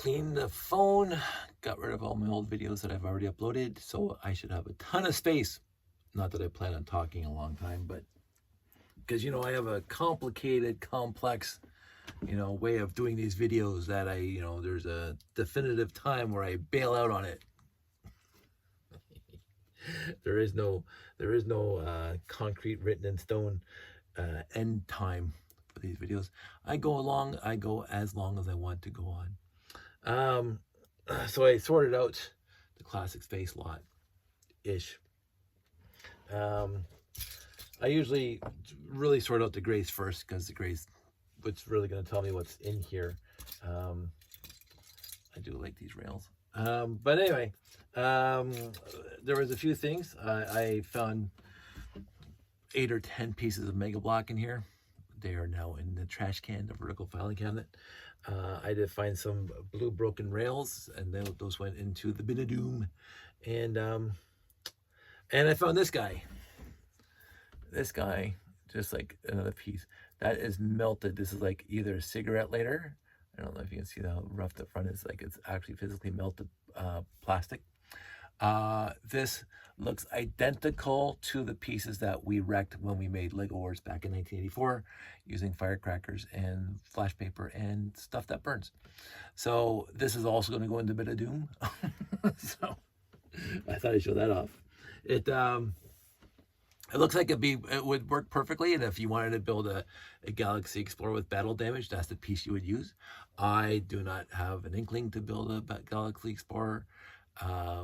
cleaned the phone, got rid of all my old videos that I've already uploaded, so I should have a ton of space. Not that I plan on talking a long time, but because, I have a complicated, complex, way of doing these videos that there's a definitive time where I bail out on it. There is no concrete written in stone end time for these videos. I go as long as I want to go on. So I sorted out the classic space lot ish. I usually really sort out the grays first, because the grays, what's really going to tell me what's in here. I do like these rails. But anyway, there was a few things. I found 8 or 10 pieces of Mega Block in here. They are now in the trash can, the vertical filing cabinet. I did find some blue broken rails, and those went into the bin of doom. And I found this guy. This guy, just like another piece that is melted. This is like either a cigarette lighter. I don't know if you can see how rough the front is. Like, it's actually physically melted plastic. This looks identical to the pieces that we wrecked when we made Lego Wars back in 1984 using firecrackers and flash paper and stuff that burns. So this is also going to go into a bit of doom. So I thought I'd show that off. It looks like it would work perfectly, and if you wanted to build a Galaxy Explorer with battle damage, that's the piece you would use. I do not have an inkling to build a Galaxy Explorer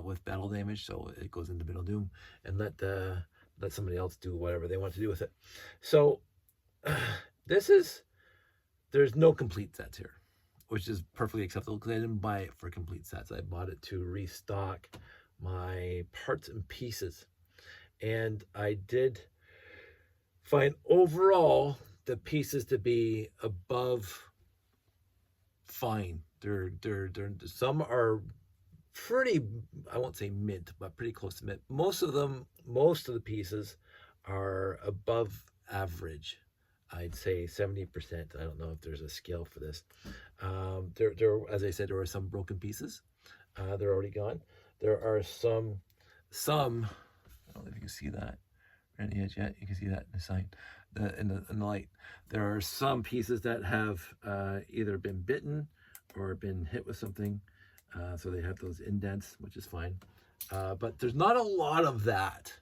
with battle damage, so it goes into Middle Doom, and let somebody else do whatever they want to do with it. So there's no complete sets here, which is perfectly acceptable, because I didn't buy it for complete sets. I bought it to restock my parts and pieces. And I did find overall the pieces to be above fine. They're some are pretty, I won't say mint, but pretty close to mint. Most of the pieces are above average. I'd say 70%. I don't know if there's a scale for this. There, as I said, there were some broken pieces. They're already gone. There are some. I don't know if you can see that right on the edge yet. You can see that in the sign, in the light. There are some pieces that have either been bitten or been hit with something, so they have those indents, which is fine. But there's not a lot of that.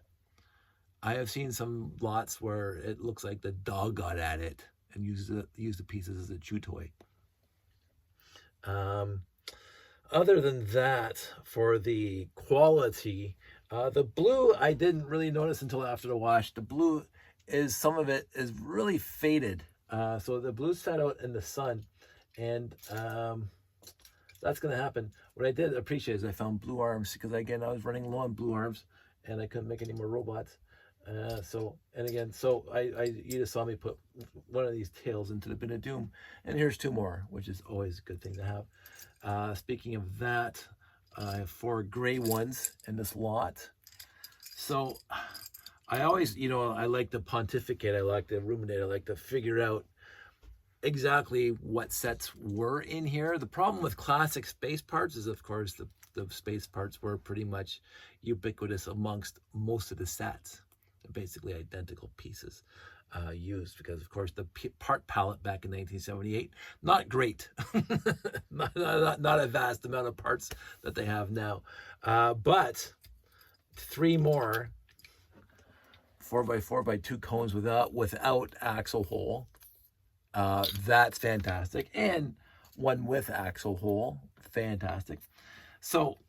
I have seen some lots where it looks like the dog got at it and used the pieces as a chew toy. Other than that, for the quality, the blue I didn't really notice until after the wash. The blue some of it is really faded. So the blue sat out in the sun, and that's going to happen. What I did appreciate is I found blue arms, because again, I was running low on blue arms and I couldn't make any more robots. So you just saw me put one of these tails into the bin of doom, and here's 2 more, which is always a good thing to have. Speaking of that, I have 4 gray ones in this lot. So I always, I like to pontificate, I like to ruminate, I like to figure out exactly what sets were in here. The problem with classic space parts is, of course, the space parts were pretty much ubiquitous amongst most of the sets. They're basically identical pieces used, because, of course, the part palette back in 1978, not great. not a vast amount of parts that they have now. But 3 more 4x4x2 cones without axle hole. That's fantastic. And 1 with axle hole, fantastic. So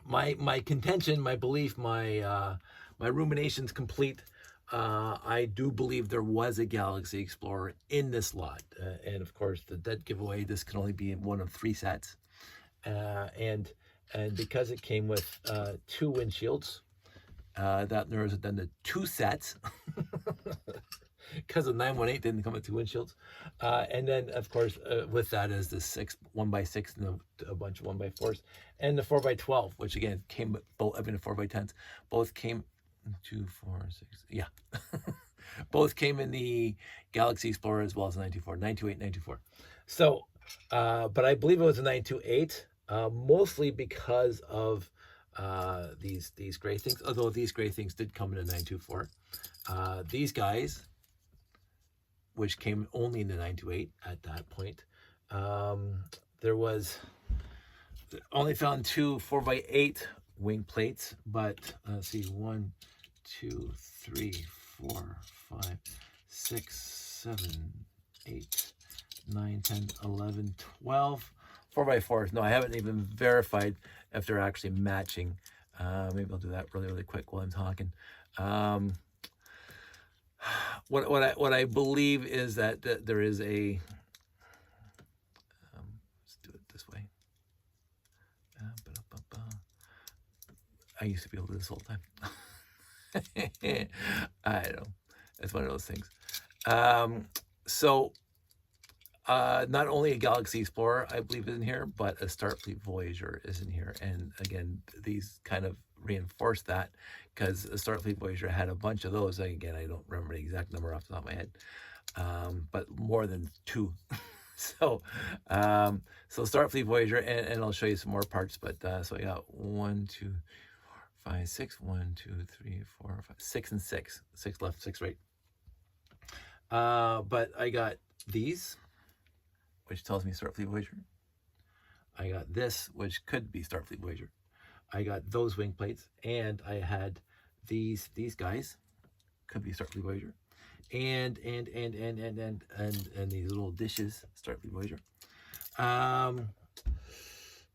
my contention, my belief, my ruminations complete. I do believe there was a Galaxy Explorer in this lot, and of course the dead giveaway, this can only be in 1 of 3 sets, and because it came with 2 windshields, that narrows it down to 2 sets. Because the 918 didn't come with 2 windshields, and then of course with that is the 1x6 and a bunch of 1x4s, and the 4x12, which again came with both. I mean, the 4x10s both came 2, 4, 6. Yeah, both came in the Galaxy Explorer as well as the 928, 924. So but I believe it was a 928, mostly because of these gray things, although these gray things did come in a 924. These guys, which came only in the 928 at that point, there was only found two 4x8 wing plates, but let's see, 1, 2, 3, 4, 5, 6, 7, 8, 9, 10, 11, 12 4x4s. No, I haven't even verified if they're actually matching. Maybe I'll do that really quick while I'm talking. What I believe is that there is a let's do it this way. I used to be able to do this all the time. I don't know. It's one of those things. So not only a Galaxy Explorer, I believe, is in here, but a Starfleet Voyager is in here. And again, these kind of reinforce that, because a Starfleet Voyager had a bunch of those. Again, I don't remember the exact number off the top of my head, but more than 2. So Starfleet Voyager, and I'll show you some more parts. But so I got 1, 2, 5, 6, 1, 2, 3, 4, 5, 6, and 6. 6 left, 6 right. But I got these, which tells me Starfleet Voyager. I got this, which could be Starfleet Voyager. I got those wing plates, and I had these guys, could be Starfleet Voyager, and these little dishes, Starfleet Voyager.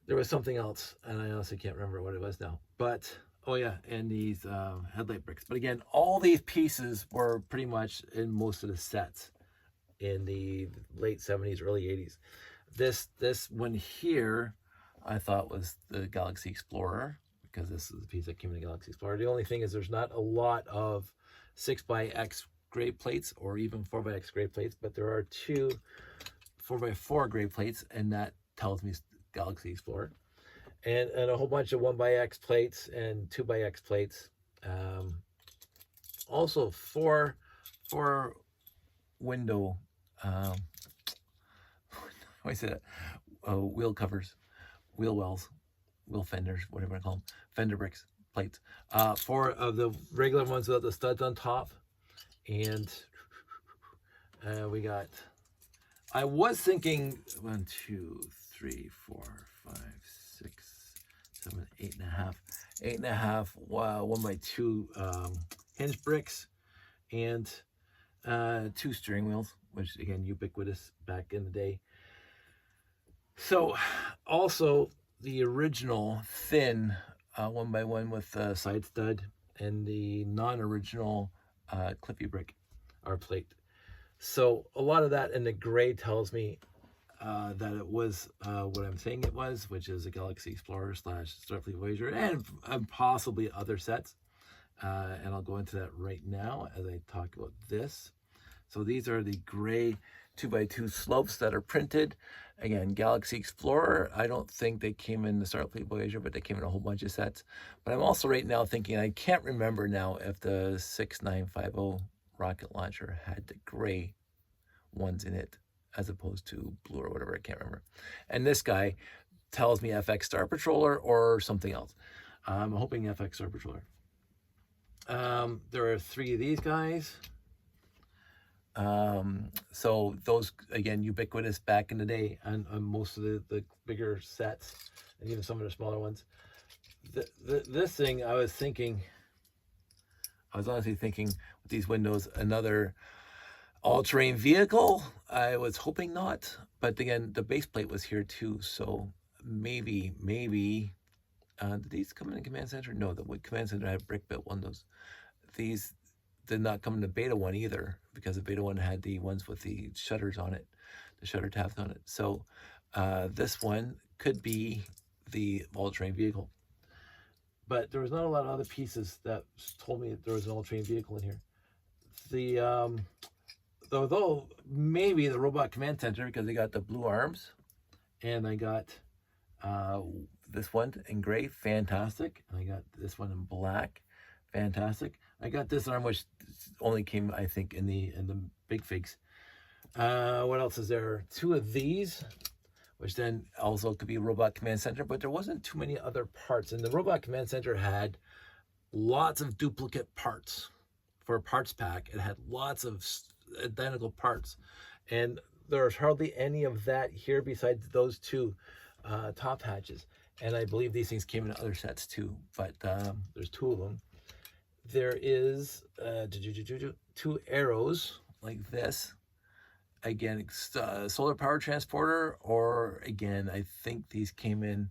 There was something else, and I honestly can't remember what it was now. But oh yeah, and these headlight bricks. But again, all these pieces were pretty much in most of the sets in the late 70s, early 80s. This one here, I thought was the Galaxy Explorer, because this is the piece that came in the Galaxy Explorer. The only thing is there's not a lot of 6x gray plates or even 4x gray plates, but there are 2 4x4 gray plates, and that tells me Galaxy Explorer. And a whole bunch of 1x plates and 2x plates. Also 4 window, how do I say that? Wheel covers, wheel wells, wheel fenders, whatever you want to call them, fender bricks, plates. 4 of the regular ones without the studs on top. And we got, I was thinking 1, 2, 3, 4, 5, 6, 7, 8.5, 8.5 1x2 hinge bricks, and 2 steering wheels, which again, ubiquitous back in the day. So also the original thin 1x1 with a side stud, and the non-original clippy brick or plate. So a lot of that in the gray tells me that it was what I'm saying it was, which is a Galaxy Explorer / Starfleet Voyager, and possibly other sets. And I'll go into that right now as I talk about this. So these are the gray 2x2 slopes that are printed. Again, Galaxy Explorer, I don't think they came in the Starfleet Voyager, but they came in a whole bunch of sets. But I'm also right now thinking, I can't remember now if the 6950 rocket launcher had the gray ones in it as opposed to blue or whatever, I can't remember. And this guy tells me FX Star Patroller or something else. I'm hoping FX Star Patroller. There are 3 of these guys. So those, again, ubiquitous back in the day on most of the bigger sets, and even some of the smaller ones. This thing, I was honestly thinking with these windows, another all-terrain vehicle. I was hoping not, but again, the base plate was here too, so maybe did these come in the Command Center? No, the Command Center had brick built windows. These did not come in the Beta one either, because the Beta one had the ones with the shutters on it, the shutter tabs on it. So this one could be the all-terrain vehicle. But there was not a lot of other pieces that told me that there was an all-terrain vehicle in here. Though maybe the Robot Command Center, because they got the blue arms, and I got this one in gray, fantastic, and I got this one in black, fantastic. I got this arm, which only came, I think, in the big figs. What else is there? 2 of these, which then also could be Robot Command Center, but there wasn't too many other parts. And the Robot Command Center had lots of duplicate parts. For a parts pack, it had lots of identical parts. And there's hardly any of that here besides those two top hatches. And I believe these things came in other sets too, but there's two of them. There is 2 arrows like this. Again, solar power transporter, or again, I think these came in.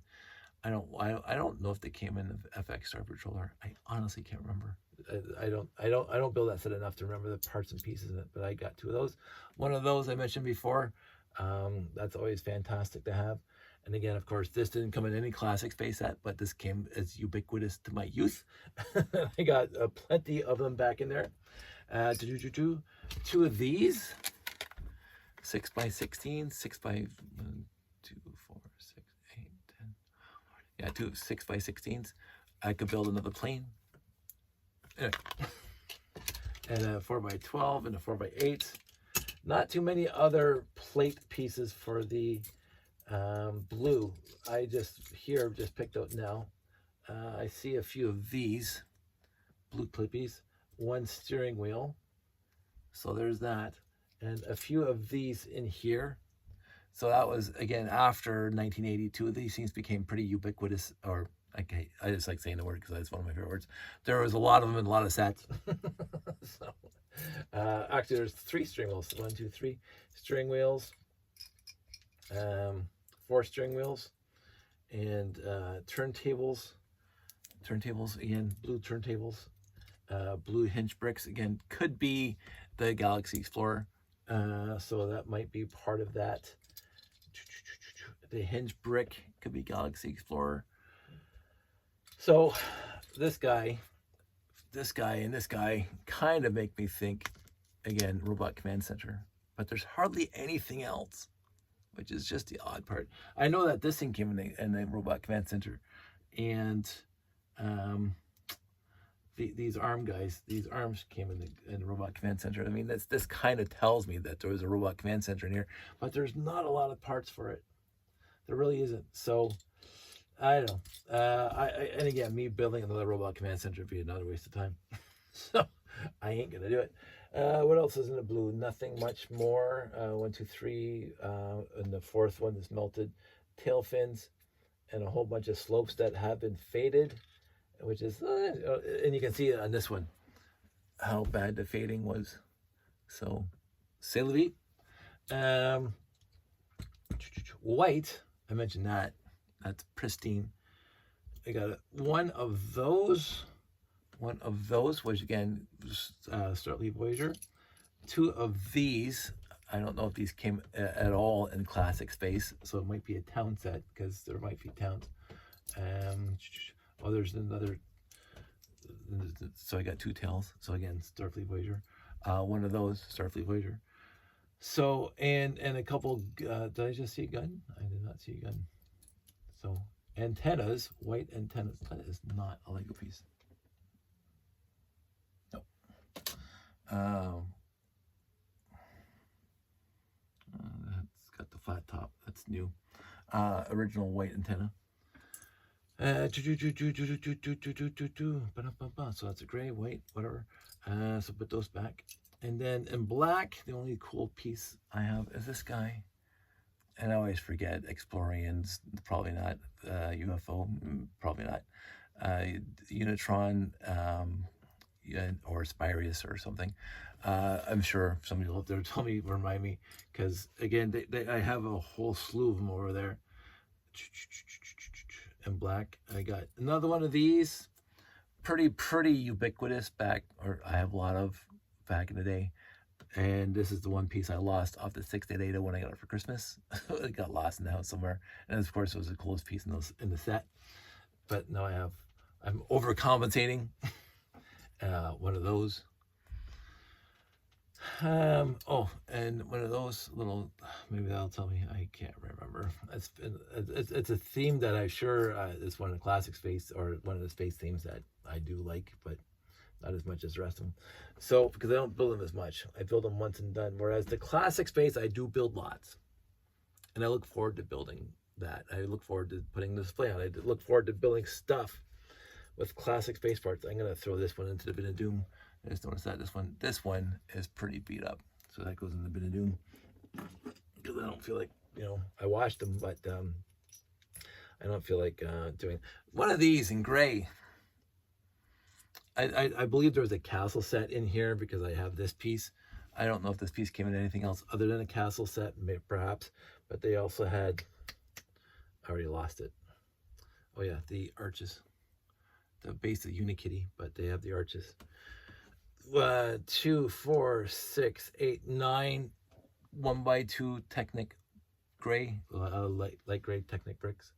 I don't know if they came in the FX Star Patroller. I honestly can't remember. I don't build that set enough to remember the parts and pieces in it. But I got 2 of those. One of those I mentioned before. That's always fantastic to have. And again, of course, this didn't come in any classic space set, but this came as ubiquitous to my youth. I got plenty of them back in there. 2 of these, 6x16, 6x 2, 4, 6, 8, 10. Yeah, 2 6x16s. I could build another plane. Anyway. And a 4x12 and a 4x8. Not too many other plate pieces for the blue. I just picked out now. I see a few of these blue clippies, 1 steering wheel, so there's that, and a few of these in here. So that was again after 1982. These things became pretty ubiquitous, or okay, I just like saying the word because it's one of my favorite words. There was a lot of them in a lot of sets. So actually there's 3 steering wheels, 1, 2, 3 steering wheels, 4 steering wheels, and turntables again, blue turntables, blue hinge bricks again, could be the Galaxy Explorer, so that might be part of that. The hinge brick could be Galaxy Explorer. So this guy, and this guy kind of make me think, again, Robot Command Center, but there's hardly anything else, which is just the odd part. I know that this thing came in the Robot Command Center, and these arms came in the Robot Command Center. I mean, this kind of tells me that there was a Robot Command Center in here, but there's not a lot of parts for it. There really isn't. So I don't know. And again, me building another Robot Command Center would be another waste of time. So I ain't gonna do it. What else is in the blue? Nothing much more. 1, 2, 3, and the 4th one is melted tail fins, and a whole bunch of slopes that have been faded, which is, and you can see on this one how bad the fading was. So, c'est la vie. White, I mentioned that. That's pristine. I got one of those, which again, Starfleet Voyager. 2 of these, I don't know if these came at all in classic space, so it might be a town set, because there might be towns. Oh, there's another, so I got 2 tails, so again, Starfleet Voyager. One of those, Starfleet Voyager. So, and a couple, did I just see a gun? I did not see a gun. So, antennas, white antennas. That is not a Lego piece. Nope. That's got the flat top. That's new. Original white antenna. So that's a gray, white, whatever. So put those back. And then in black, the only cool piece I have is this guy. And I always forget, Explorians, probably not. UFO, probably not. Unitron, or Spirius or something. I'm sure somebody will up there tell me, remind me, because again, I have a whole slew of them over there. In black, I got another one of these, pretty ubiquitous back, or I have a lot of back in the day. And this is the one piece I lost off the 688 when I got it for Christmas. It got lost in the house somewhere, and of course it was the coolest piece in the set. But now I'm overcompensating. One of those. Oh, and one of those little, maybe that'll tell me, I can't remember. It's a theme that I'm sure is one of the classic space, or one of the space themes that I do like, but not as much as the rest of them. So, because I don't build them as much. I build them once and done. Whereas the classic space, I do build lots. and I look forward to building that. I look forward to putting the display on. I look forward to building stuff with classic space parts. I'm gonna throw this one into the bin of doom. I just noticed that this one is pretty beat up, so that goes in the bin of doom because I don't feel like, I washed them, but I don't feel like doing one of these in gray. I believe there was a castle set in here because I have this piece. I don't know if this piece came in anything else other than a castle set, perhaps, but they also had, I already lost it. Oh yeah, the arches, the base of Unikitty, but they have the arches. 2, 4, 6, 8, 9, 1x2 Technic gray, light gray Technic bricks.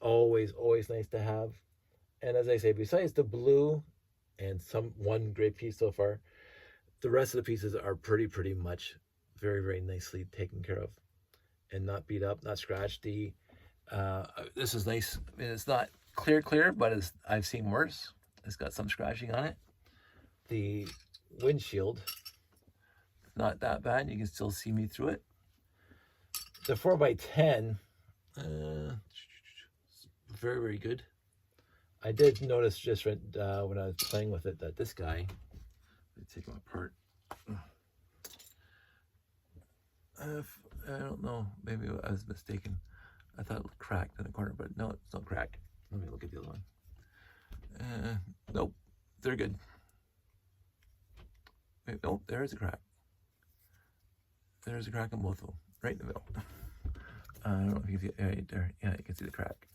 Always nice to have. And as I say, besides the blue and one gray piece so far, the rest of the pieces are pretty much very nicely taken care of and not beat up, not scratched. This is nice. I mean, it's not clear, but I've seen worse. It's got some scratching on it. The windshield, not that bad. You can still see me through it. The 4x10, very good. I did notice just when I was playing with it that this guy, let me take him apart. I don't know, maybe I was mistaken. I thought it looked cracked in the corner, but no, it's not cracked. Let me look at the other one. Nope, they're good. Wait, nope, there is a crack. There's a crack in both of them, right in the middle. I don't know if you can see it right there. Yeah, you can see the crack.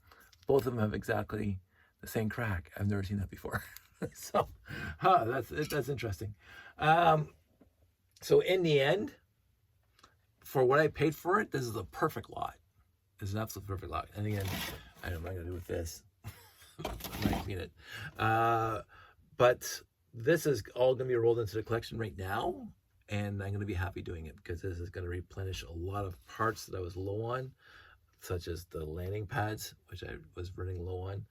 Both of them have exactly the same crack. I've never seen that before. So, that's interesting. So in the end, for what I paid for it, this is a perfect lot. This is an absolute perfect lot. And again, I don't know what I'm gonna do with this. I might clean it. But this is all gonna be rolled into the collection right now, and I'm gonna be happy doing it because this is gonna replenish a lot of parts that I was low on, such as the landing pads, which I was running low on,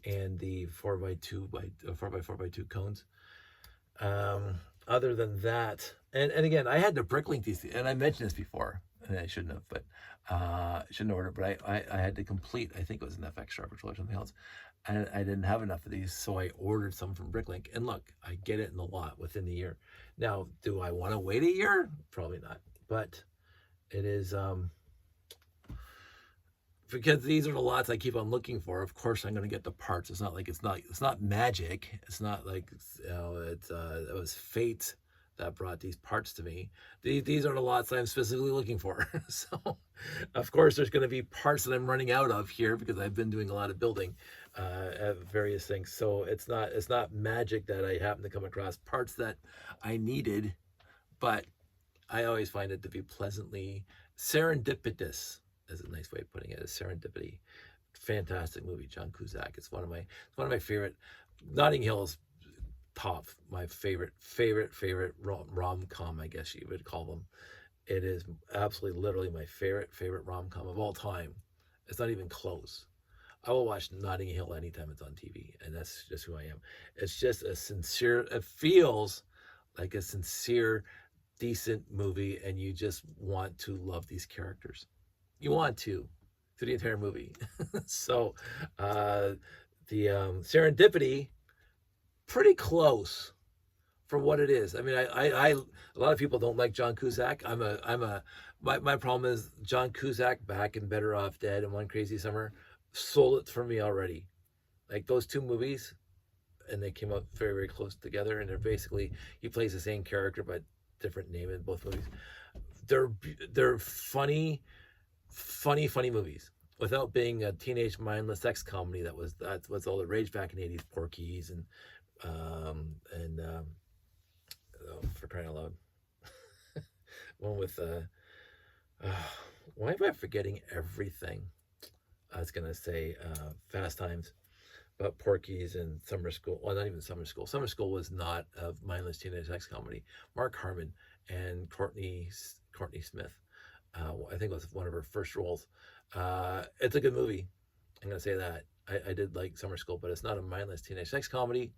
and the 4x4x2 cones. Other than that, and again, I had to bricklink these, and I mentioned this before, and I shouldn't have, but shouldn't have ordered, but I had to complete, I think it was an FX Sharp Patrol or something else, and I didn't have enough of these, so I ordered some from Bricklink, and look, I get it in the lot within the year. Now, do I want to wait a year? Probably not, but it is, because these are the lots I keep on looking for. Of course, I'm going to get the parts. It's not like it's not magic. It's not like it was fate that brought these parts to me. These are the lots I'm specifically looking for. So, of course, there's going to be parts that I'm running out of here because I've been doing a lot of building of various things. So it's not magic that I happen to come across parts that I needed, but I always find it to be pleasantly serendipitous. Is a nice way of putting it. Is Serendipity. Fantastic movie, John Cusack. It's one of my favorite. Notting Hill's top, my favorite rom-com, I guess you would call them. It is absolutely literally my favorite rom-com of all time. It's not even close. I will watch Notting Hill anytime it's on TV, and that's just who I am. It's just a sincere, it feels like a sincere, decent movie, and you just want to love these characters. You want to through the entire movie. So the Serendipity, pretty close for what it is. I mean, I a lot of people don't like John Cusack. My problem is John Cusack back in Better Off Dead and One Crazy Summer sold it for me already. Like those two movies, and they came out very close together, and they're basically, he plays the same character but different name in both movies. They're funny movies without being a teenage mindless sex comedy. That was all the rage back in the 80s. Porky's and for crying out loud, one with why am I forgetting everything? I was gonna say Fast Times, but Porky's and Summer School. Well, not even Summer School. Summer School was not a mindless teenage sex comedy. Mark Harmon and Courtney Smith. I think it was one of her first roles. It's a good movie. I'm gonna say that. I did like Summer School, but it's not a mindless teenage sex comedy.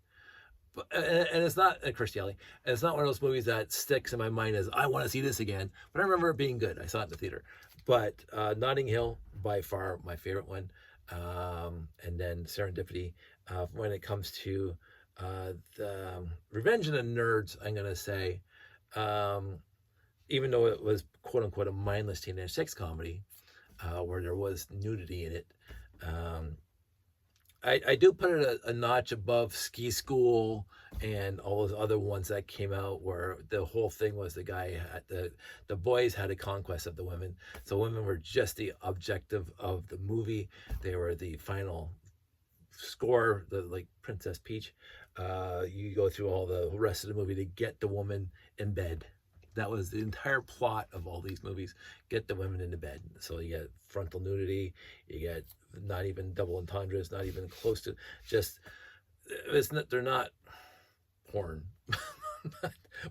But and it's not a Christianity. And it's not one of those movies that sticks in my mind as I want to see this again. But I remember it being good. I saw it in the theater. But Notting Hill, by far my favorite one. And then Serendipity. When it comes to the Revenge of the Nerds, I'm going to say, um, even though it was quote unquote a mindless teenage sex comedy where there was nudity in it, um, I do put it a notch above Ski School and all those other ones that came out where the whole thing was the guy had the boys had a conquest of the women. So women were just the objective of the movie. They were the final score, the like Princess Peach. You go through all the rest of the movie to get the woman in bed. That was the entire plot of all these movies. Get the women into bed. So you get frontal nudity, you get not even double entendres, not even close to just it's not, they're not porn.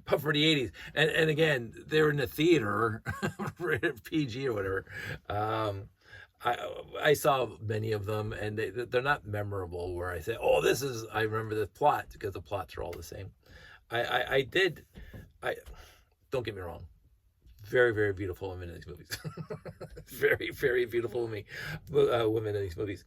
But for the 80s. And again, they were in the theater, rated PG or whatever. Um, I I saw many of them, and they're not memorable. Where I say, "Oh, this is," I remember the plot because the plots are all the same. I did, I don't get me wrong, very very beautiful women in these movies, very very beautiful women in these movies.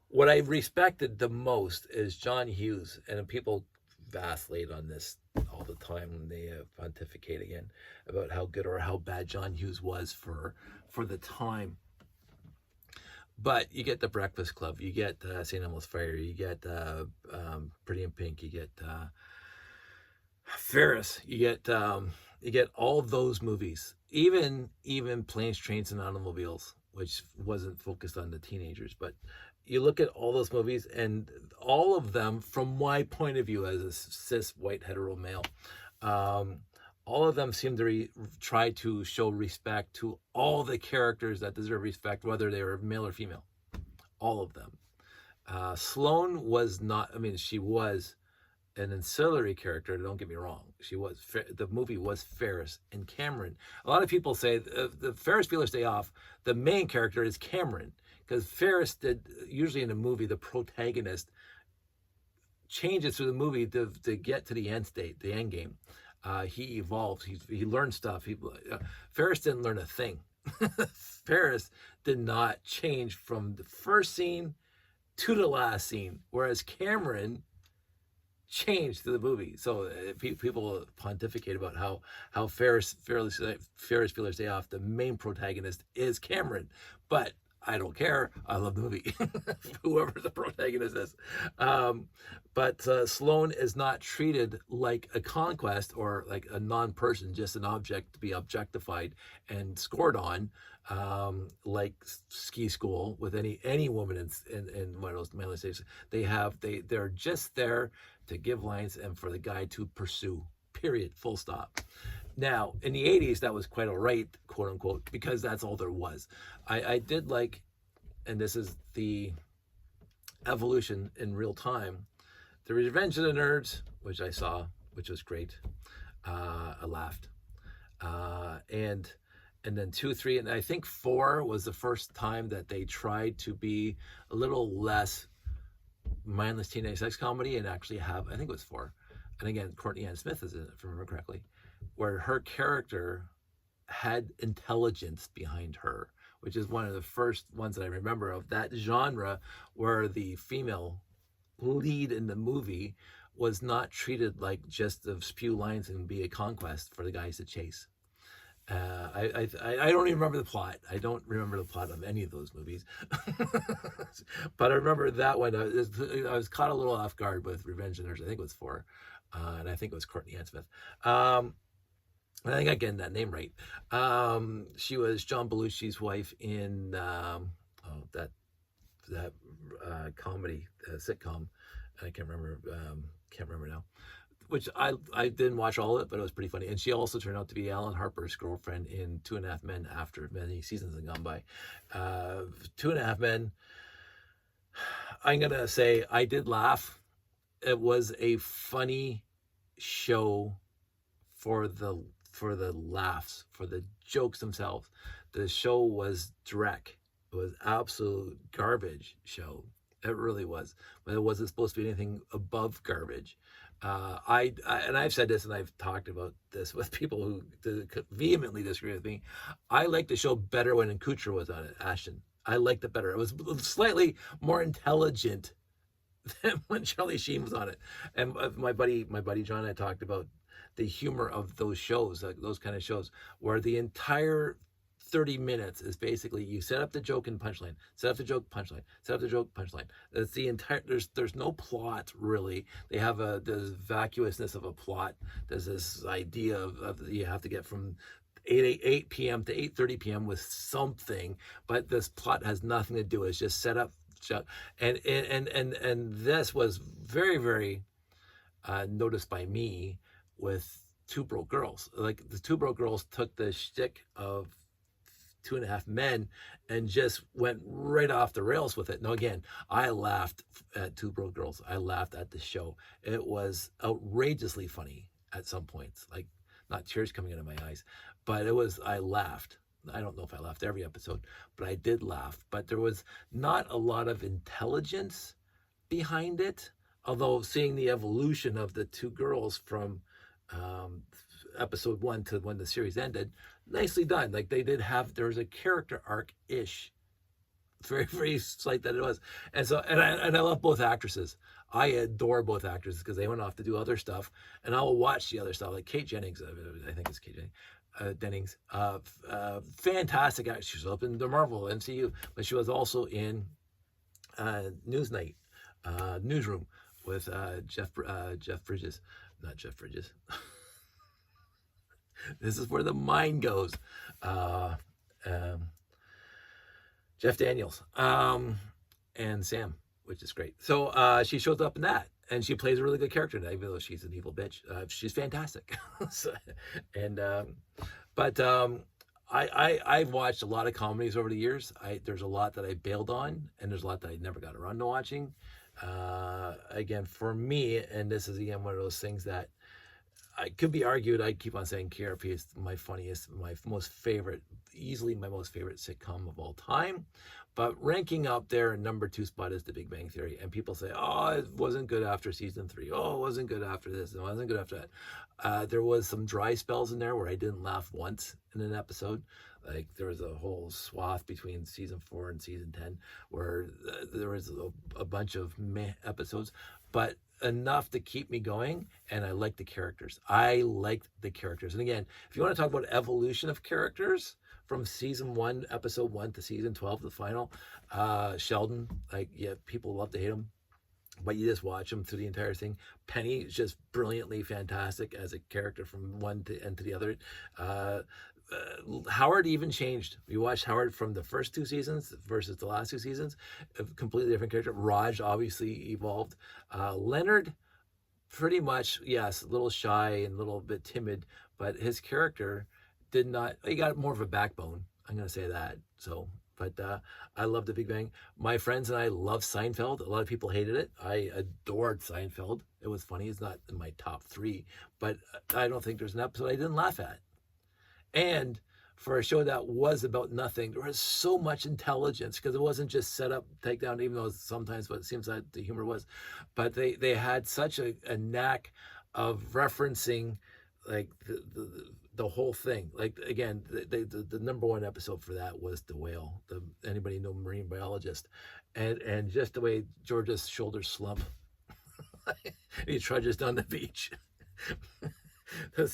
What I respected the most is John Hughes, and people vacillate on this all the time when they pontificate again about how good or how bad John Hughes was for the time. But you get the Breakfast Club, you get St. Elmo's Fire, you get Pretty in Pink, you get Ferris, you get all of those movies, even Planes, Trains, and Automobiles, which wasn't focused on the teenagers, but you look at all those movies, and all of them, from my point of view as a cis white hetero male, um, all of them seem to try to show respect to all the characters that deserve respect, whether they were male or female. All of them. Sloane was not. I mean, she was an ancillary character. Don't get me wrong. She was. The movie was Ferris and Cameron. A lot of people say the Ferris Bueller's Day Off. The main character is Cameron because Ferris did usually in a movie the protagonist changes through the movie to get to the end state, the end game. He evolves. He learned stuff. Ferris didn't learn a thing. Ferris did not change from the first scene to the last scene, whereas Cameron changed to the movie. So people pontificate about how Ferris Bueller's Day Off, the main protagonist is Cameron, but I don't care. I love the movie, whoever the protagonist is. But Sloane is not treated like a conquest or like a non-person, just an object to be objectified and scored on, like Ski School with any woman in one of those manly stages. They're just there to give lines and for the guy to pursue. Period. Full stop. Now, in the 80s, that was quite all right, quote unquote, because that's all there was. I did like, and this is the evolution in real time, The Revenge of the Nerds, which I saw, which was great. I laughed. And then 2, 3, and I think 4 was the first time that they tried to be a little less mindless teenage sex comedy and actually have, I think it was 4. And again, Courtney Ann Smith is in it, if I remember correctly, where her character had intelligence behind her, which is one of the first ones that I remember of that genre where the female lead in the movie was not treated like just to spew lines and be a conquest for the guys to chase. I don't even remember the plot. I don't remember the plot of any of those movies. But I remember that one. I was caught a little off guard with Revenge of the Nerds. I think it was 4. And I think it was Courtney Ann Smith. I think I'm getting that name right. She was John Belushi's wife in that comedy sitcom. I can't remember now. Which I didn't watch all of it, but it was pretty funny. And she also turned out to be Alan Harper's girlfriend in 2.5 Men after many seasons had gone by. 2.5 Men. I'm gonna say I did laugh. It was a funny show for the laughs, for the jokes themselves. The show was dreck. It was absolute garbage show. It really was. But it wasn't supposed to be anything above garbage. And I've said this, and I've talked about this with people who vehemently disagree with me. I liked the show better when Kutcher was on it, Ashton. I liked it better. It was slightly more intelligent than when Charlie Sheen was on it. And my buddy John and I talked about the humor of those shows, like those kind of shows, where the entire 30 minutes is basically you set up the joke and punchline, set up the joke, punchline, set up the joke, punchline. That's the entire, there's no plot really. They have this vacuousness of a plot. There's this idea of you have to get from 8 p.m. to 8:30 p.m. with something, but this plot has nothing to do. It's just set up. And this was very, very noticed by me with Two Broke Girls. Like the Two Broke Girls took the shtick of Two and a Half Men and just went right off the rails with it. Now, again, I laughed at Two Broke Girls. I laughed at the show. It was outrageously funny at some points, like not tears coming out of my eyes, but I laughed. I don't know if I laughed every episode, but I did laugh. But there was not a lot of intelligence behind it. Although seeing the evolution of the two girls from episode 1 to when the series ended, nicely done. Like there was a character arc-ish, very, very slight that it was. And so, and I love both actresses. I adore both actresses because they went off to do other stuff, and I will watch the other stuff. Like Kate Jennings, I think it's Kate Dennings, fantastic actress. She was up in the Marvel MCU, but she was also in Newsnight, Newsroom with Jeff Bridges, not Jeff Bridges. This is where the mind goes. Jeff Daniels, and Sam, which is great. So she shows up in that, and she plays a really good character in that, even though she's an evil bitch. She's fantastic. I've watched a lot of comedies over the years. There's a lot that I bailed on, and there's a lot that I never got around to watching. Again, for me, and this is again one of those things that I could be argued. I keep on saying KRP is my funniest, my most favorite, easily my most favorite sitcom of all time. But ranking up there, number 2 spot is The Big Bang Theory. And people say, oh, it wasn't good after season 3. Oh, it wasn't good after this. It wasn't good after that. There was some dry spells in there where I didn't laugh once in an episode. Like there was a whole swath between season 4 and season 10 where there was a bunch of meh episodes, but enough to keep me going. And I like the characters. I liked the characters. And again, if you want to talk about evolution of characters from season 1, episode 1 to season 12, the final, Sheldon, like, yeah, people love to hate him, but you just watch him through the entire thing. Penny is just brilliantly fantastic as a character from one to end to the other. Howard even changed. You watched Howard from the first 2 seasons versus the last 2 seasons, a completely different character. Raj obviously evolved. Leonard, pretty much, yes, a little shy and a little bit timid, but his character did not, he got more of a backbone. I'm going to say that. So, but I love The Big Bang. My friends and I love Seinfeld. A lot of people hated it. I adored Seinfeld. It was funny. It's not in my top 3, but I don't think there's an episode I didn't laugh at. And for a show that was about nothing, there was so much intelligence because it wasn't just set up, take down, even though sometimes what it seems like the humor was. But they had such a knack of referencing like the whole thing. Like again, the number 1 episode for that was The Whale. Anybody know marine biologist, and just the way George's shoulders slump. He trudges down the beach.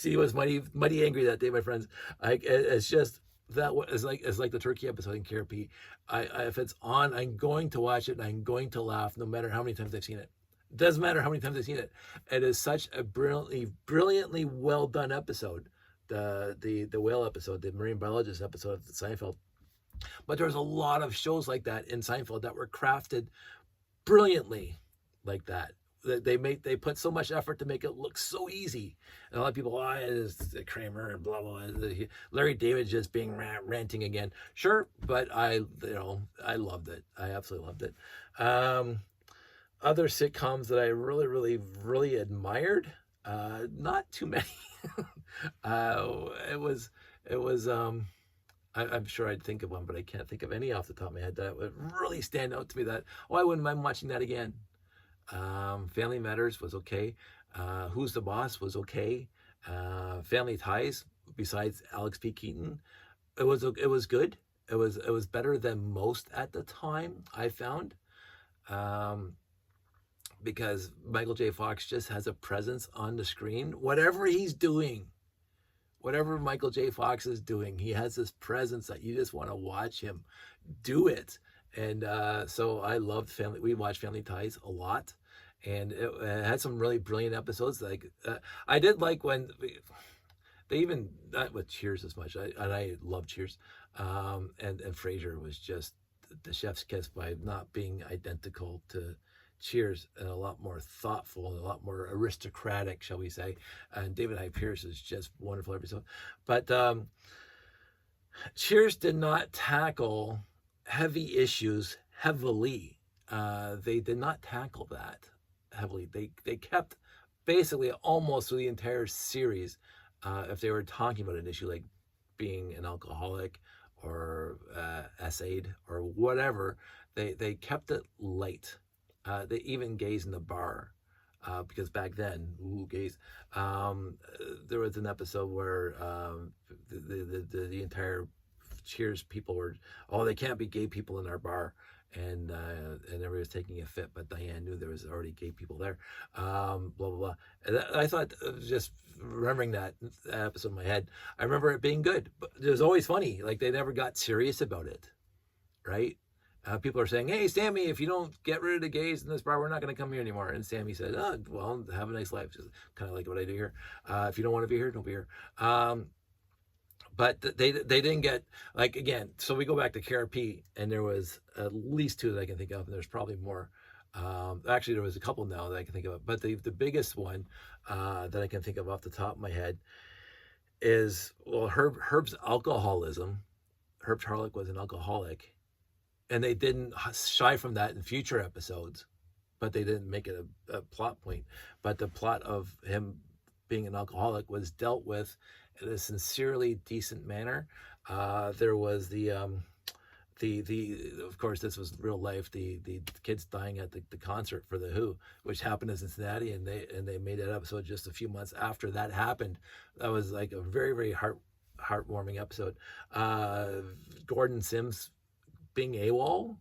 He was mighty angry that day, my friends. It's just that is like the turkey episode in KRP. If it's on, I'm going to watch it and I'm going to laugh no matter how many times I've seen it. It doesn't matter how many times I've seen it. It is such a brilliantly well done episode. The whale episode, the marine biologist episode of Seinfeld. But there's a lot of shows like that in Seinfeld that were crafted brilliantly like that. They put so much effort to make it look so easy. And a lot of people, it's Kramer and blah blah. Larry David just being ranting again. Sure, but I loved it. I absolutely loved it. Other sitcoms that I really, really, really admired. Not too many. It was. I'm sure I'd think of one, but I can't think of any off the top of my head that would really stand out to me. That I wouldn't mind watching that again. Family Matters was okay. Who's the Boss was okay. Family Ties, besides Alex P. Keaton, it was good. It was better than most at the time, I found, um, because Michael J. Fox just has a presence on the screen. Whatever he's doing, whatever Michael J. Fox is doing, he has this presence that you just want to watch him do it. And so I loved Family. We watched Family Ties a lot, and it had some really brilliant episodes. Like I did like when they even not with Cheers as much. I love Cheers, and Frasier was just the chef's kiss by not being identical to Cheers, and a lot more thoughtful and a lot more aristocratic, shall we say. And David Hyde Pierce is just wonderful episode. But Cheers did not tackle heavy issues heavily. They did not tackle that heavily. They kept basically almost through the entire series, if they were talking about an issue like being an alcoholic or essayed or whatever, they kept it light. They even gays in the bar, because back then, gays. There was an episode where the entire Cheers people were, oh, they can't be gay people in our bar, and everybody was taking a fit, but Diane knew there was already gay people there. Blah blah blah. And I thought, just remembering that episode in my head, I remember it being good, but it was always funny. Like they never got serious about it, right? People are saying, "Hey, Sammy, if you don't get rid of the gays in this bar, we're not going to come here anymore." And Sammy said, "Oh, well, have a nice life." Just kind of like what I do here. If you don't want to be here, don't be here. But they didn't get, like, again. So we go back to KRP, and there was at least two that I can think of, and there's probably more. Actually, there was a couple now that I can think of, but the biggest one that I can think of off the top of my head is, well, Herb's alcoholism. Herb Charlock was an alcoholic. And they didn't shy from that in future episodes, but they didn't make it a plot point. But the plot of him being an alcoholic was dealt with in a sincerely decent manner. There was the of course, this was real life, the kids dying at the concert for the Who, which happened in Cincinnati, and they made that episode just a few months after that happened. That was like a very, very heartwarming episode. Gordon Sims being AWOL,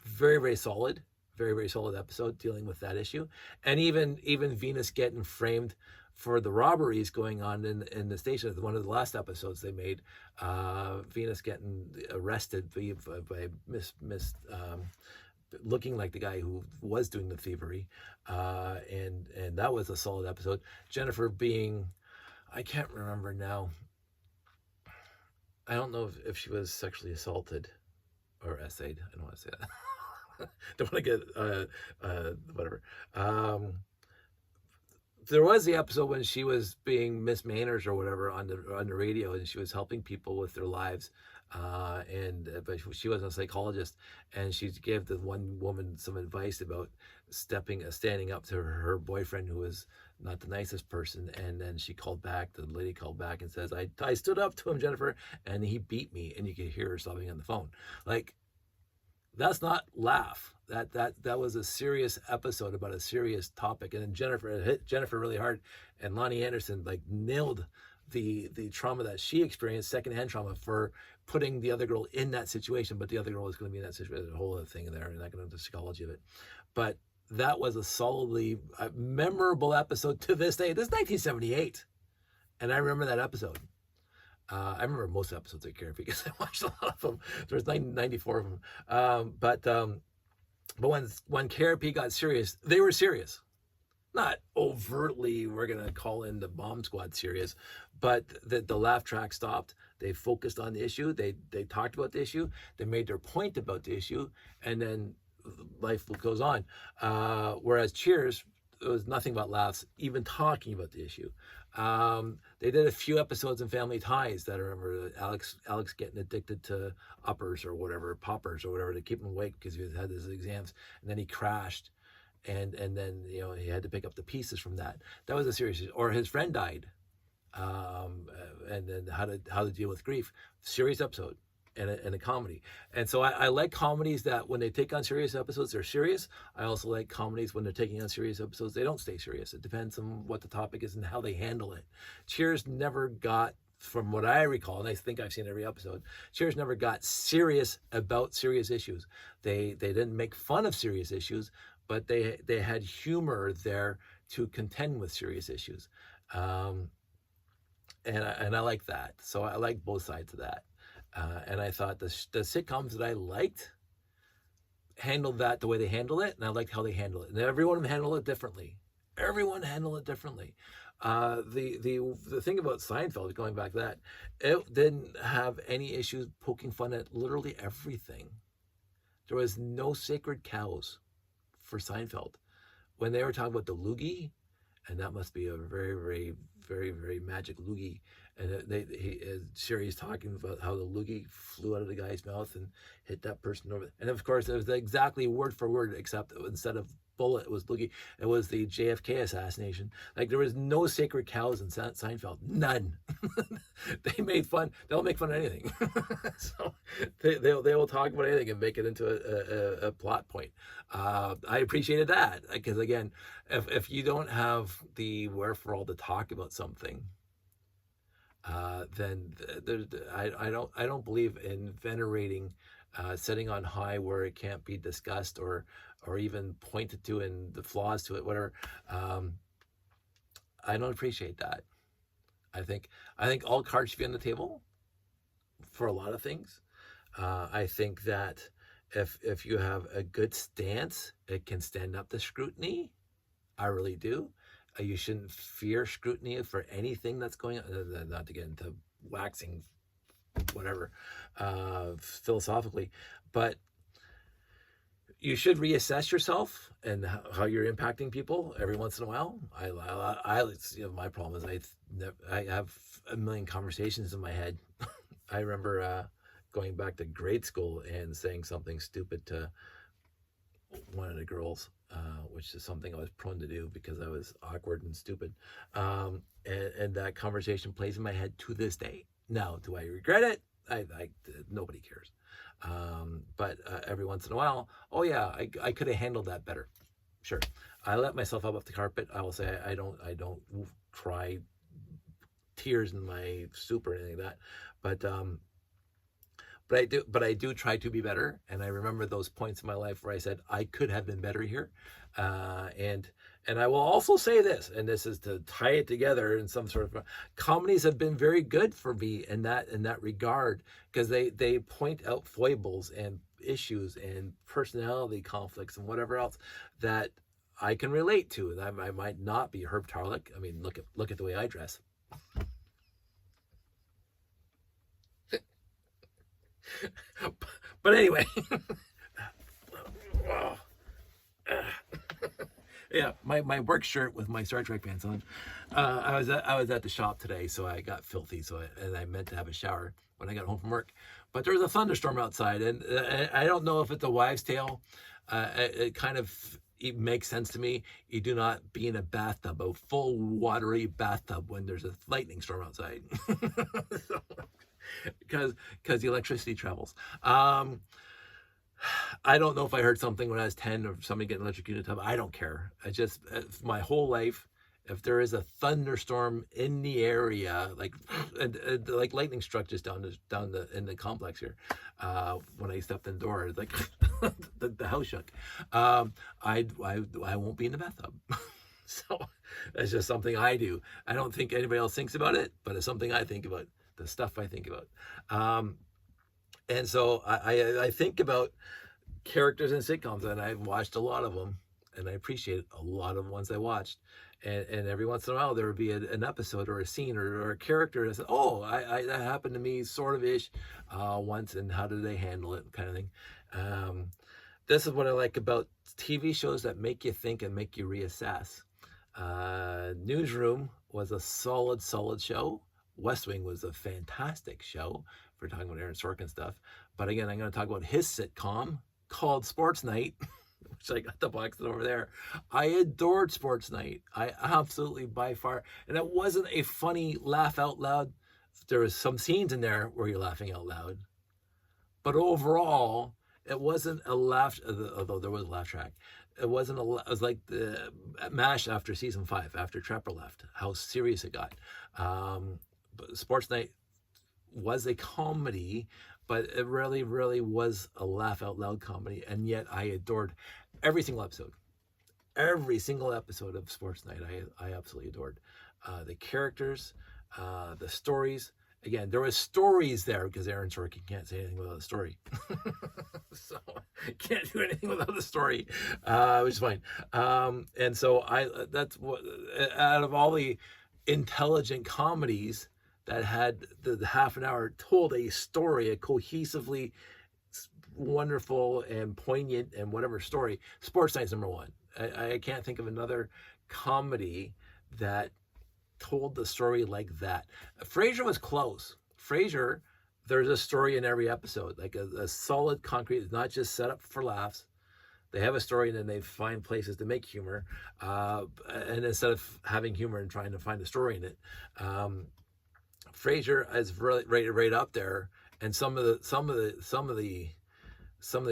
very, very solid, very, very solid episode dealing with that issue. And even Venus getting framed for the robberies going on in the station. One of the last episodes they made, Venus getting arrested by looking like the guy who was doing the thievery, and that was a solid episode. Jennifer being, I can't remember now. I don't know if she was sexually assaulted or essayed. I don't want to say that. Don't want to get whatever. There was the episode when she was being Miss Manners or whatever on the radio, and she was helping people with their lives. But she was a psychologist, and she gave the one woman some advice about standing up to her boyfriend, who was not the nicest person. And then the lady called back and says, I stood up to him, Jennifer, and he beat me. And you could hear her sobbing on the phone. Like, that's not laugh. That was a serious episode about a serious topic. And then it hit Jennifer really hard, and Lonnie Anderson like nailed the trauma that she experienced, secondhand trauma, for putting the other girl in that situation. But the other girl was going to be in that situation. There's a whole other thing in there, and I'm not going to know the psychology of it. But that was a solidly memorable episode to this day. This is 1978, and I remember that episode. I remember most episodes of KRP because I watched a lot of them. There was 94 of them. But when KRP got serious, they were serious. Not overtly, we're going to call in the bomb squad serious, but the laugh track stopped. They focused on the issue. They talked about the issue. They made their point about the issue, and then life goes on. Whereas Cheers, it was nothing but laughs, even talking about the issue. They did a few episodes in Family Ties that I remember Alex getting addicted to uppers or whatever, poppers or whatever, to keep him awake because he had his exams, and then he crashed, and then he had to pick up the pieces from that. That was a serious issue. Or his friend died, and then how to deal with grief. Serious episode. and a comedy. And so I like comedies that when they take on serious episodes, they're serious. I also like comedies when they're taking on serious episodes, they don't stay serious. It depends on what the topic is and how they handle it. Cheers never got, from what I recall, and I think I've seen every episode, Cheers never got serious about serious issues. They didn't make fun of serious issues, but they had humor there to contend with serious issues. And I like that. So I like both sides of that. And I thought the sitcoms that I liked handled that the way they handled it, and I liked how they handled it. And everyone handled it differently. Everyone handled it differently. The thing about Seinfeld, going back to that, it didn't have any issues poking fun at literally everything. There was no sacred cows for Seinfeld. When they were talking about the loogie, and that must be a very, very, very, very magic loogie. And Sherry's talking about how the loogie flew out of the guy's mouth and hit that person over. And of course, it was exactly word for word, except instead of bullet, it was loogie. It was the JFK assassination. Like, there was no sacred cows in Seinfeld. None. They made fun. They'll make fun of anything. So they will talk about anything and make it into a plot point. I appreciated that, because again, if you don't have the wherewithal to talk about something, then I don't believe in venerating, setting on high where it can't be discussed or even pointed to, and the flaws to it, whatever. I don't appreciate that. I think all cards should be on the table for a lot of things. I think that if you have a good stance, it can stand up to scrutiny. I really do. You shouldn't fear scrutiny for anything that's going on. Not to get into waxing, whatever, philosophically, but you should reassess yourself and how you're impacting people every once in a while. My problem is I have a million conversations in my head. I remember going back to grade school and saying something stupid to one of the girls, which is something I was prone to do because I was awkward and stupid. And that conversation plays in my head to this day. Now, do I regret it? Nobody cares. But every once in a while, oh yeah, I could have handled that better. Sure. I let myself up off the carpet. I will say I don't cry tears in my soup or anything like that. But I do try to be better. And I remember those points in my life where I said I could have been better here. And I will also say this, and this is to tie it together in some sort of, comedies have been very good for me in that regard, because they point out foibles and issues and personality conflicts and whatever else that I can relate to. And I might not be Herb Tarlick. I mean, look at the way I dress. But anyway, yeah, my work shirt with my Star Trek pants on. I was at the shop today, so I got filthy. And I meant to have a shower when I got home from work, but there was a thunderstorm outside, and I don't know if it's a wives' tale. It kind of makes sense to me. You do not be in a bathtub, a full watery bathtub, when there's a lightning storm outside. Because the electricity travels. I don't know if I heard something when I was 10 or somebody getting electrocuted. I don't care. My whole life, if there is a thunderstorm in the area, like lightning struck just down in the complex here, when I stepped in the door, it's like the house shook. I won't be in the bathtub. So that's just something I do. I don't think anybody else thinks about it, but it's something I think about. The stuff I think about. And so I think about characters in sitcoms, and I've watched a lot of them, and I appreciate a lot of the ones I watched. And every once in a while there would be an episode or a scene or a character that said, oh, that happened to me sort of ish once, and how did they handle it, kind of thing. This is what I like about TV shows that make you think and make you reassess. Newsroom was a solid show. West Wing was a fantastic show, if we're talking about Aaron Sorkin stuff. But again, I'm going to talk about his sitcom called Sports Night, which I got the box over there. I adored Sports Night. I absolutely, by far. And it wasn't a funny laugh out loud. There was some scenes in there where you're laughing out loud. But overall, it wasn't a laugh, although there was a laugh track. It wasn't it was like the MASH after season 5, after Trapper left, how serious it got. But Sports Night was a comedy, but it really, really was a laugh out loud comedy. And yet I adored every single episode. Every single episode of Sports Night, I absolutely adored. The characters, the stories. Again, there was stories there because Aaron Sorkin can't say anything without a story. So can't do anything without a story, which is fine. And so that's what, out of all the intelligent comedies that had the half an hour told a story, a cohesively wonderful and poignant and whatever story, Sports Night's number one. I can't think of another comedy that told the story like that. Frasier was close. Frasier, there's a story in every episode, like a solid concrete. It's not just set up for laughs. They have a story and then they find places to make humor. And instead of having humor and trying to find a story in it, Frasier is really right up there. And some of the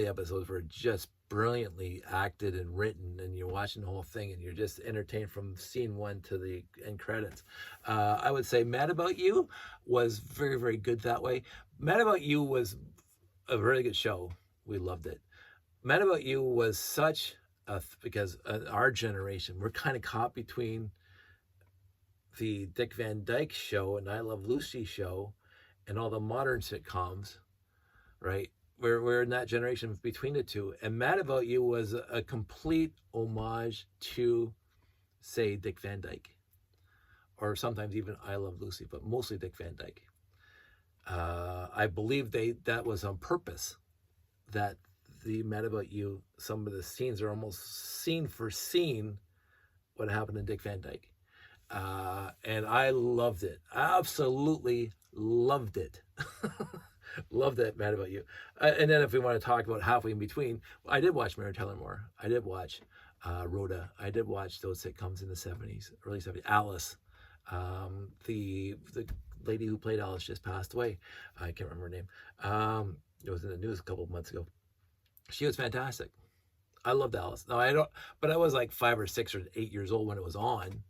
episodes were just brilliantly acted and written, and you're watching the whole thing and you're just entertained from scene 1 to the end credits. I would say Mad About You was very, very good that way. Mad About You was a really good show. We loved it. Mad About You was such a, because our generation, we're kind of caught between the Dick Van Dyke show and I Love Lucy show and all the modern sitcoms, right? We're in that generation between the two. And Mad About You was a complete homage to, say, Dick Van Dyke. Or sometimes even I Love Lucy, but mostly Dick Van Dyke. I believe that was on purpose, that the Mad About You, some of the scenes are almost scene for scene what happened to Dick Van Dyke. And I loved it. Absolutely loved it. Love that, Mad About You. And then if we want to talk about halfway in between, I did watch Mary Tyler Moore. I did watch Rhoda. I did watch those sitcoms in the 70s, early 70s. Alice. The lady who played Alice just passed away. I can't remember her name. It was in the news a couple of months ago. She was fantastic. I loved Alice. No, I don't, but I was like 5 or 6 or 8 years old when it was on,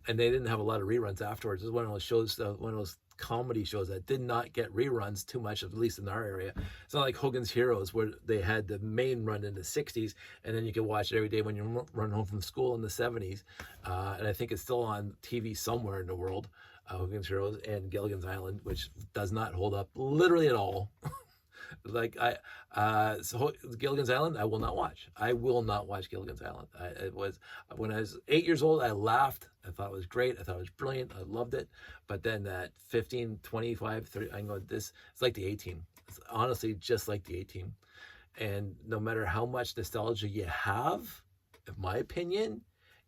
and they didn't have a lot of reruns afterwards. It was one of those shows, one of those comedy shows that did not get reruns too much, at least in our area. It's not like Hogan's Heroes, where they had the main run in the 60s, and then you could watch it every day when you run home from school in the 70s. And I think it's still on TV somewhere in the world, Hogan's Heroes and Gilligan's Island, which does not hold up literally at all. Like so Gilligan's Island, I will not watch. I will not watch Gilligan's Island. It was, when I was 8 years old, I laughed. I thought it was great. I thought it was brilliant. I loved it. But then at 15, 25, 30, I go, it's like the A-Team. It's honestly just like the A-Team. And no matter how much nostalgia you have, in my opinion,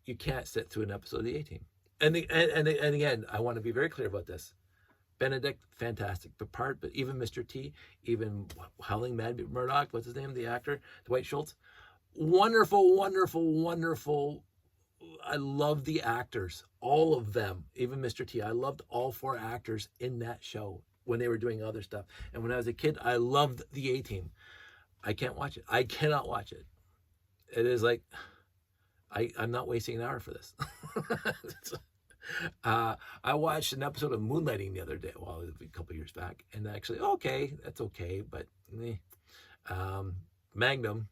you can't sit through an episode of the A-Team. And again, I want to be very clear about this. Benedict, fantastic. But even Mr. T, even Howling Mad Murdoch, what's his name, the actor, Dwight Schultz, wonderful, wonderful, wonderful. I love the actors, all of them, even Mr. T. I loved all 4 actors in that show when they were doing other stuff. And when I was a kid, I loved the A-Team. I can't watch it. I cannot watch it. It is like, I'm not wasting an hour for this. I watched an episode of Moonlighting the other day, well, a couple years back, and actually, okay, that's okay, but Magnum,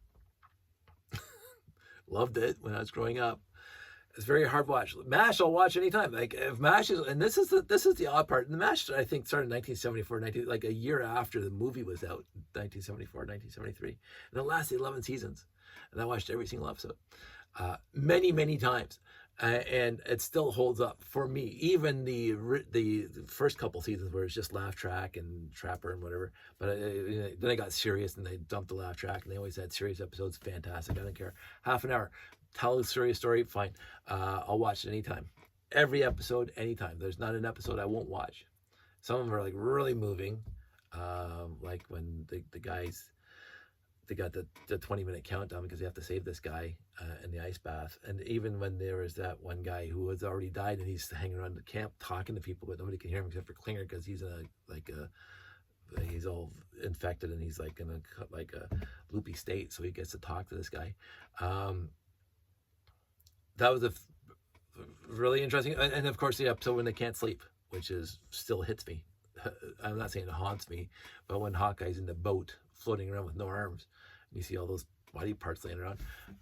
loved it when I was growing up. It's very hard to watch. MASH, I'll watch anytime. Like if MASH is, and this is the odd part. The MASH, I think, started in 1974, like a year after the movie was out, 1974, 1973, and it lasted 11 seasons, and I watched every single episode, many, many times. And it still holds up for me. Even the first couple seasons where it's just laugh track and Trapper and whatever. But then I got serious and they dumped the laugh track and they always had serious episodes. Fantastic. I don't care. Half an hour. Tell a serious story. Fine. I'll watch it anytime. Every episode, anytime. There's not an episode I won't watch. Some of them are like really moving. Like when the guys, they got the 20-minute countdown because they have to save this guy in the ice bath. And even when there was that one guy who has already died and he's hanging around the camp talking to people, but nobody can hear him except for Klinger because he's in a he's all infected and he's like in a loopy state, so he gets to talk to this guy. That was a really interesting, and of course the episode when they can't sleep, which is still hits me. I'm not saying it haunts me, but when Hawkeye's in the boat floating around with no arms, and you see all those body parts laying around,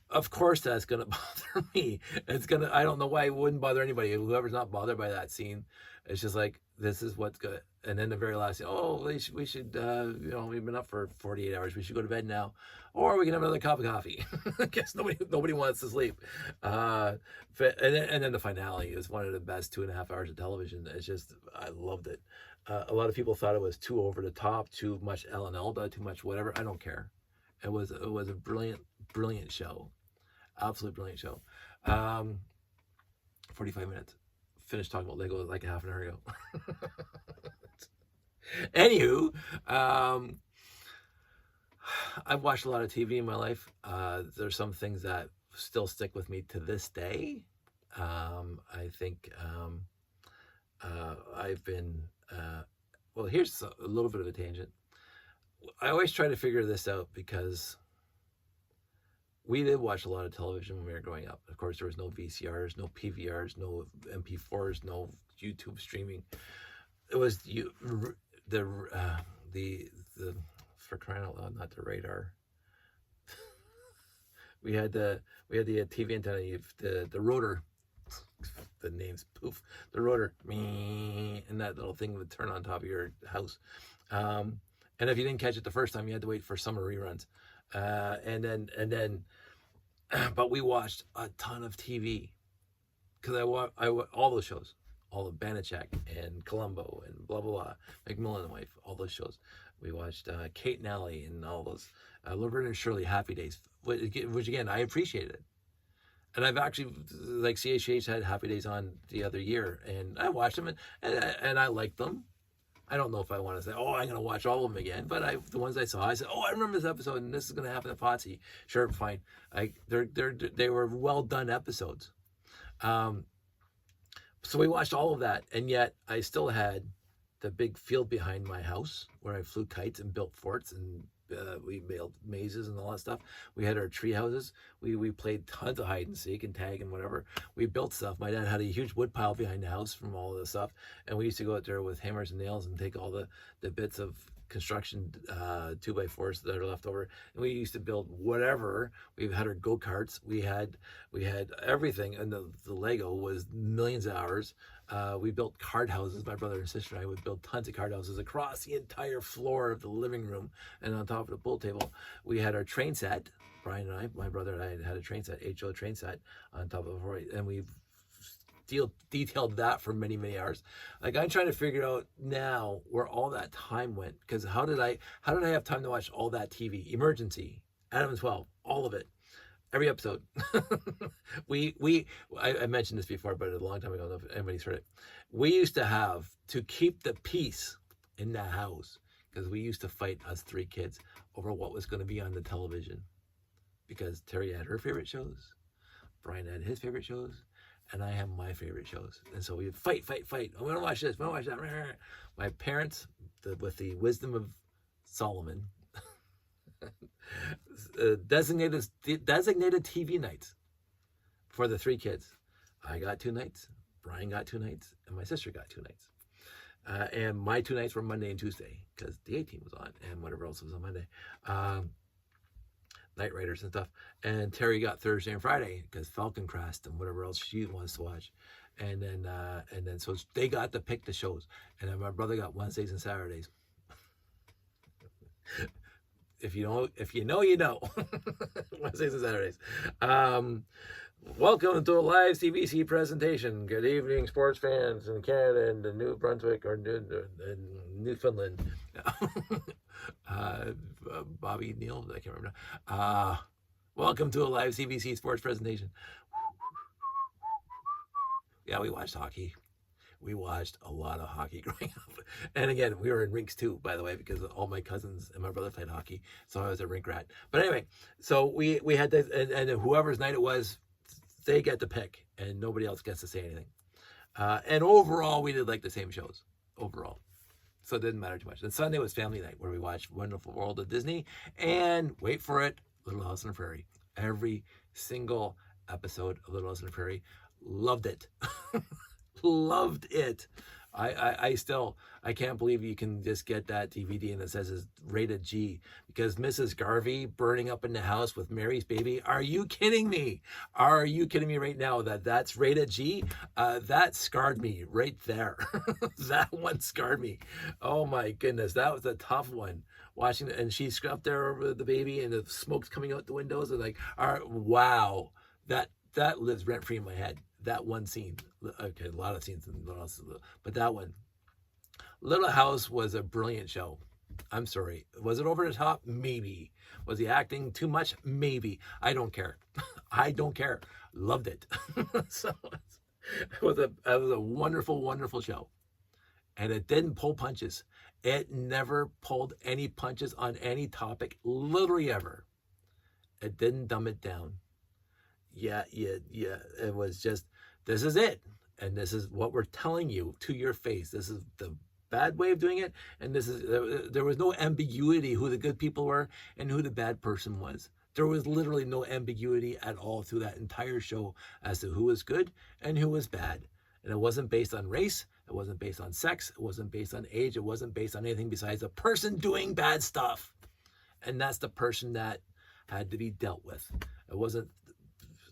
of course that's gonna bother me. I don't know why it wouldn't bother anybody. Whoever's not bothered by that scene, it's just like, this is what's good. And then the very last thing, we should we've been up for 48 hours, we should go to bed now, or we can have another cup of coffee. I guess nobody wants to sleep. And then the finale is one of the best 2.5 hours of television. It's just, I loved it. A lot of people thought it was too over the top, too much Ellen Elda, too much whatever. I don't care. It was a brilliant show. Absolutely brilliant show. 45 minutes. Finished talking about Lego like a half an hour ago. Anywho, I've watched a lot of TV in my life. There's some things that still stick with me to this day. I think I've been, well, here's a little bit of a tangent. I always try to figure this out because we did watch a lot of television when we were growing up. Of course, there was no VCRs, no PVRs, no MP4s, no YouTube streaming. It was the for crying out loud, not the radar. we had the TV antenna, the rotor. The name's poof. The rotor, and that little thing would turn on top of your house. And if you didn't catch it the first time, you had to wait for summer reruns. And then, but we watched a ton of TV because I watched all those shows, all of Banachek and Columbo and blah blah blah, McMillan and Wife, all those shows. We watched Kate and Allie and all those, Laverne and Shirley, Happy Days, which again I appreciated. And I've actually, like, CHH had Happy Days on the other year, and I watched them and I liked them. I don't know if I want to say, I'm going to watch all of them again, but the ones I saw, I said, I remember this episode, and this is going to happen at Potsy. Sure, fine. They were well done episodes. So we watched all of that, and yet I still had the big field behind my house where I flew kites and built forts, and we built mazes and all that stuff. We had our tree houses. We played tons of hide and seek and tag and whatever. We built stuff. My dad had a huge wood pile behind the house from all of the stuff, and we used to go out there with hammers and nails and take all the bits of construction 2x4s that are left over, and we used to build whatever. We had our go-karts. We had everything, and the Lego was millions of hours. We built card houses. My brother and sister and I would build tons of card houses across the entire floor of the living room and on top of the pool table. We had our train set. Brian and I, my brother and I, had a train set, HO train set on top of it, and we've detailed that for many, many hours. Like, I'm trying to figure out now where all that time went, because how did I have time to watch all that TV? Emergency, Adam and 12, all of it, every episode. I mentioned this before, but a long time ago, I don't know if anybody's heard it. We used to have to keep the peace in the house because we used to fight, us three kids, over what was going to be on the television, because Terry had her favorite shows, Brian had his favorite shows, and I have my favorite shows. And so we would fight. I'm going to watch this, I'm going to watch that. My parents, with the wisdom of Solomon, designated TV nights for the three kids. I got 2 nights, Brian got 2 nights, and my sister got 2 nights. And my 2 nights were Monday and Tuesday, because the A-Team was on, and whatever else was on Monday. Night Riders and stuff, and Terry got Thursday and Friday because Falcon Crest and whatever else she wants to watch, and then so they got to pick the shows, and then my brother got Wednesdays and Saturdays. If you know, you know. Wednesdays and Saturdays. Welcome to a live CBC presentation. Good evening, sports fans in Canada and New Brunswick or Newfoundland. Bobby Neal, I can't remember now. Welcome to a live CBC sports presentation. Yeah, we watched hockey. We watched a lot of hockey growing up. And again, we were in rinks too, by the way, because all my cousins and my brother played hockey. So I was a rink rat. But anyway, so we had this, and whoever's night it was, they get to pick, and nobody else gets to say anything. And overall, we did like the same shows, overall. So it didn't matter too much. And Sunday was family night where we watched Wonderful World of Disney and, wait for it, Little House on the Prairie. Every single episode of Little House on the Prairie. Loved it. Loved it. I still, I can't believe you can just get that DVD and it says it's rated G, because Mrs. Garvey burning up in the house with Mary's baby. Are you kidding me? Are you kidding me right now that that's rated G? That scarred me right there. That one scarred me. Oh my goodness. That was a tough one. Watching it, and she's up there with the baby and the smoke's coming out the windows, and like, wow, that lives rent free in my head. That one scene. Okay, a lot of scenes in Little House, but that one. Little House was a brilliant show. I'm sorry. Was it over the top? Maybe. Was he acting too much? Maybe. I don't care. I don't care. Loved it. So it was a wonderful, wonderful show. And it didn't pull punches. It never pulled any punches on any topic, literally ever. It didn't dumb it down. Yeah. It was just, this is it. And this is what we're telling you to your face. This is the bad way of doing it. And this is, there was no ambiguity who the good people were and who the bad person was. There was literally no ambiguity at all through that entire show as to who was good and who was bad. And it wasn't based on race. It wasn't based on sex. It wasn't based on age. It wasn't based on anything besides a person doing bad stuff. And that's the person that had to be dealt with. It wasn't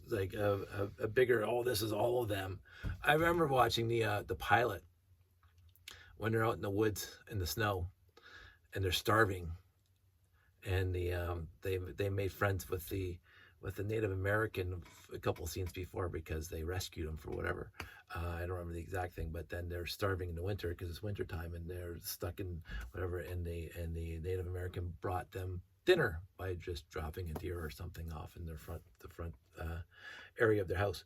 like a bigger, oh, this is all of them. I remember watching the pilot when they're out in the woods in the snow and they're starving, and they made friends with the Native American a couple scenes before because they rescued them for whatever. I don't remember the exact thing, but then they're starving in the winter because it's winter time and they're stuck in whatever, and the Native American brought them dinner by just dropping a deer or something off in the front area of their house.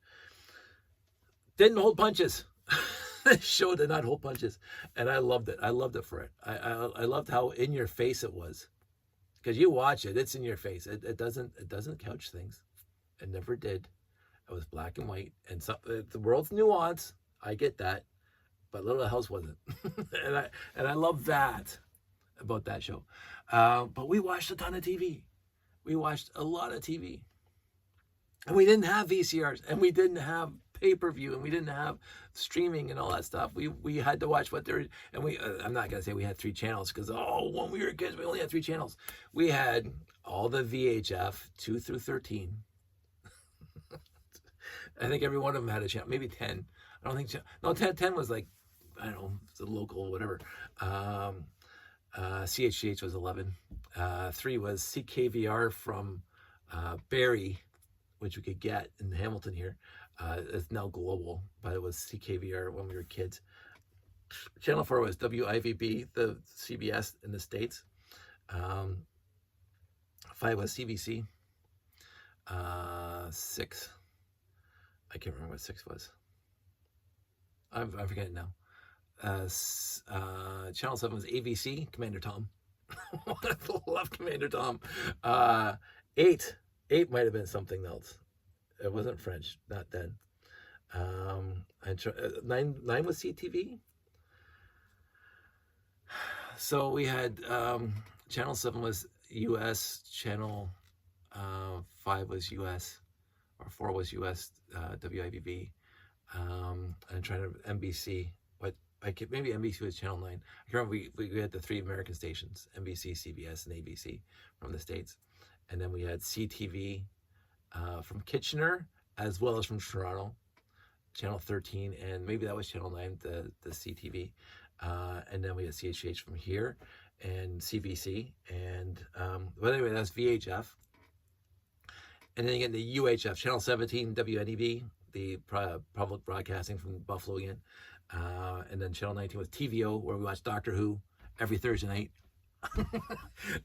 Didn't hold punches. This show did not hold punches, and I loved it. I loved it for it. I loved how in your face it was, because you watch it, it's in your face. It doesn't couch things. It never did. It was black and white, and the world's nuance. I get that, but Little House wasn't, and I love that about that show. But we watched a ton of TV. We watched a lot of TV, and we didn't have VCRs, and we didn't have pay-per-view, and we didn't have streaming and all that stuff. We had to watch what there, and I'm not gonna say we had 3 channels, because when we were kids we only had 3 channels. We had all the VHF 2 through 13. I think every one of them had a channel, maybe 10. I don't think, no, 10 was like, I don't know, it's a local whatever. CHGH was 11. 3 was CKVR from Barrie, which we could get in Hamilton here. It's now global, but it was CKVR when we were kids. Channel 4 was WIVB, the CBS in the States. 5 was CBC. 6, I can't remember what 6 was. I'm forgetting now. Channel 7 was ABC, Commander Tom. I love Commander Tom. 8 might have been something else. It wasn't French, not then. 9 was CTV. So we had Channel 7 was US, Channel 5 was US, or 4 was US, WIBB. I'm trying to NBC. Maybe NBC was Channel 9. I remember we had the 3 American stations, NBC, CBS, and ABC from the States. And then we had CTV from Kitchener, as well as from Toronto, Channel 13, and maybe that was Channel 9, the CTV. And then we had CHH from here, and CBC, and but anyway, that's VHF. And then again, the UHF, Channel 17, WNEV, the public broadcasting from Buffalo again. And then Channel 19 was TVO, where we watched Doctor Who every Thursday night.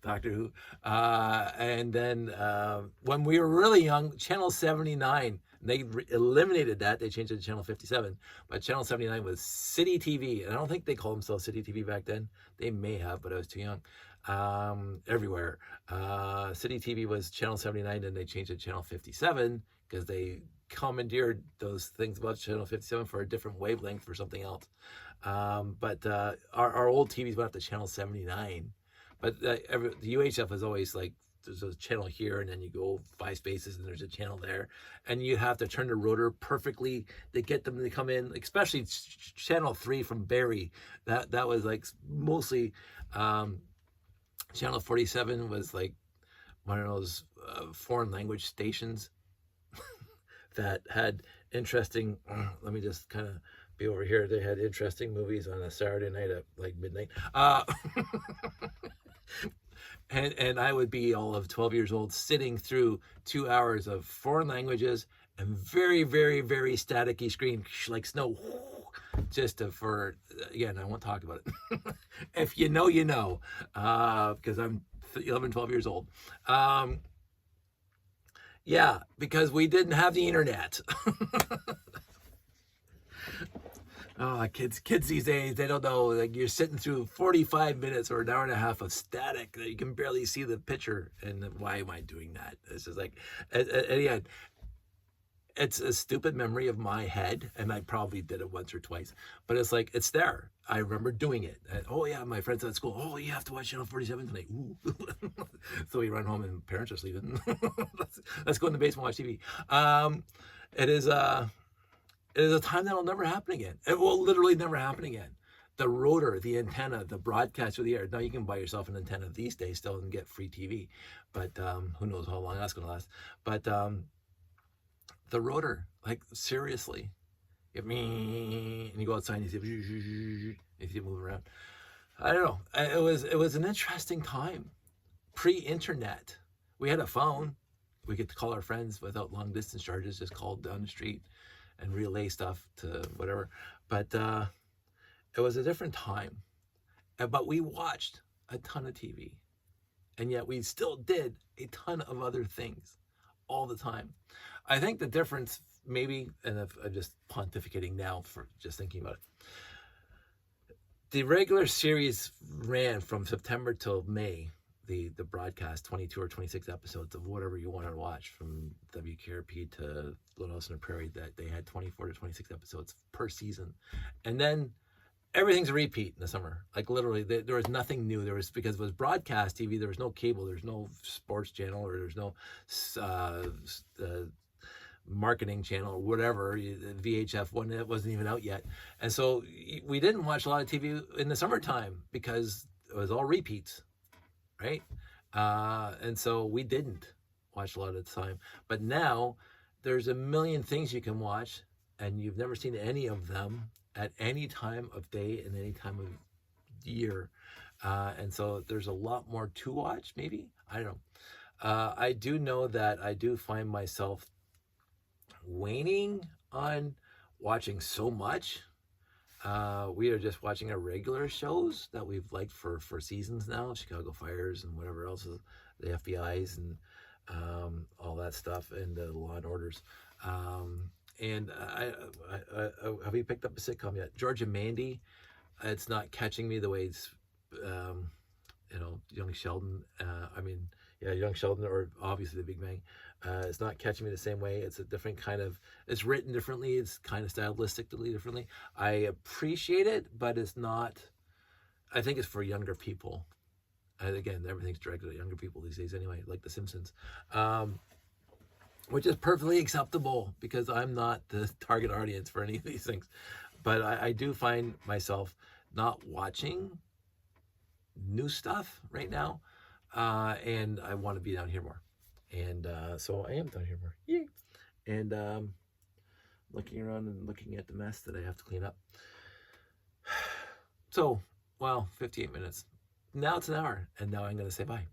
Doctor Who. And then when we were really young, Channel 79, they eliminated that. They changed it to Channel 57. But Channel 79 was City TV. And I don't think they called themselves City TV back then. They may have, but I was too young. everywhere. City TV was channel 79, and they changed it to channel 57 because they commandeered those things about channel 57 for a different wavelength for something else. But our old TVs went up to channel 79. But the UHF is always like, there's a channel here, and then you go 5 spaces, and there's a channel there, and you have to turn the rotor perfectly to get them to come in. Especially channel 3 from Barrie, that was like mostly. Channel 47 was like one of those foreign language stations that had interesting. Let me just kind of be over here. They had interesting movies on a Saturday night at like midnight. And I would be all of 12 years old sitting through 2 hours of foreign languages and very, very, very staticky screen, like snow, just for, again, I won't talk about it. If you know, you know, because I'm 11, 12 years old. Yeah, because we didn't have the internet. Oh, kids these days, they don't know. Like, you're sitting through 45 minutes or an hour and a half of static that you can barely see the picture. And why am I doing that? It's just like, and yeah, it's a stupid memory of my head, and I probably did it once or twice, but it's like, it's there. I remember doing it. Oh yeah, my friends at school, oh, you have to watch channel 47 tonight. Ooh. So we run home and parents are sleeping. let's go in the basement and watch TV. It is a time that'll never happen again. It will literally never happen again. The rotor, the antenna, the broadcast through the air. Now you can buy yourself an antenna these days still and get free TV, but who knows how long that's going to last. But the rotor, like, seriously, and you go outside and you see it move around. I don't know. It was an interesting time, pre-internet. We had a phone. We could call our friends without long distance charges. Just call down the street and relay stuff to whatever. But it was a different time. But we watched a ton of TV, and yet we still did a ton of other things all the time. I think the difference, maybe, and I'm just pontificating now for just thinking about it. The regular series ran from September till May, the broadcast, 22 or 26 episodes of whatever you wanted to watch, from WKRP to Little House on the Prairie, that they had 24 to 26 episodes per season. And then everything's a repeat in the summer. Like, literally, there was nothing new. Because it was broadcast TV, there was no cable, there's no sports channel, or there's no marketing channel or whatever, VHF one, it wasn't even out yet. And so we didn't watch a lot of TV in the summertime because it was all repeats, right? And so we didn't watch a lot of the time. But now there's a million things you can watch, and you've never seen any of them at any time of day and any time of year. And so there's a lot more to watch, maybe. I don't know. I do know that I do find myself waning on watching so much. We are just watching our regular shows that we've liked for seasons now, Chicago Fires and whatever else, the FBI's and all that stuff, and the Law and Orders. And I have you picked up a sitcom yet? George and Mandy. It's not catching me the way it's, Young Sheldon. Young Sheldon, or obviously The Big Bang. It's not catching me the same way. It's a different kind of, it's written differently. It's kind of stylistically differently. I appreciate it, but it's not, I think it's for younger people. And again, everything's directed at younger people these days anyway, like The Simpsons. Which is perfectly acceptable because I'm not the target audience for any of these things. But I do find myself not watching new stuff right now. And I want to be down here more. And so I am down here more. Yay. And looking around and looking at the mess that I have to clean up. So, 58 minutes. Now it's an hour. And now I'm going to say bye.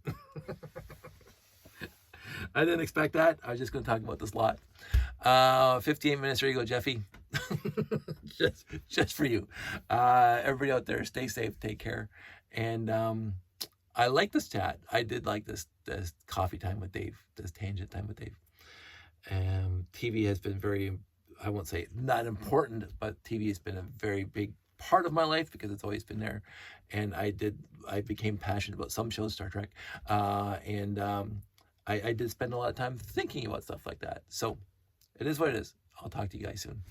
I didn't expect that. I was just going to talk about this lot. 58 minutes. There you go, Jeffy. just for you. Everybody out there, stay safe, take care. And I like this chat. I did like this coffee time with Dave, this tangent time with Dave. TV has been very, I won't say not important, but TV has been a very big part of my life because it's always been there. And I did I became passionate about some shows, Star Trek, and I did spend a lot of time thinking about stuff like that. So it is what it is. I'll talk to you guys soon.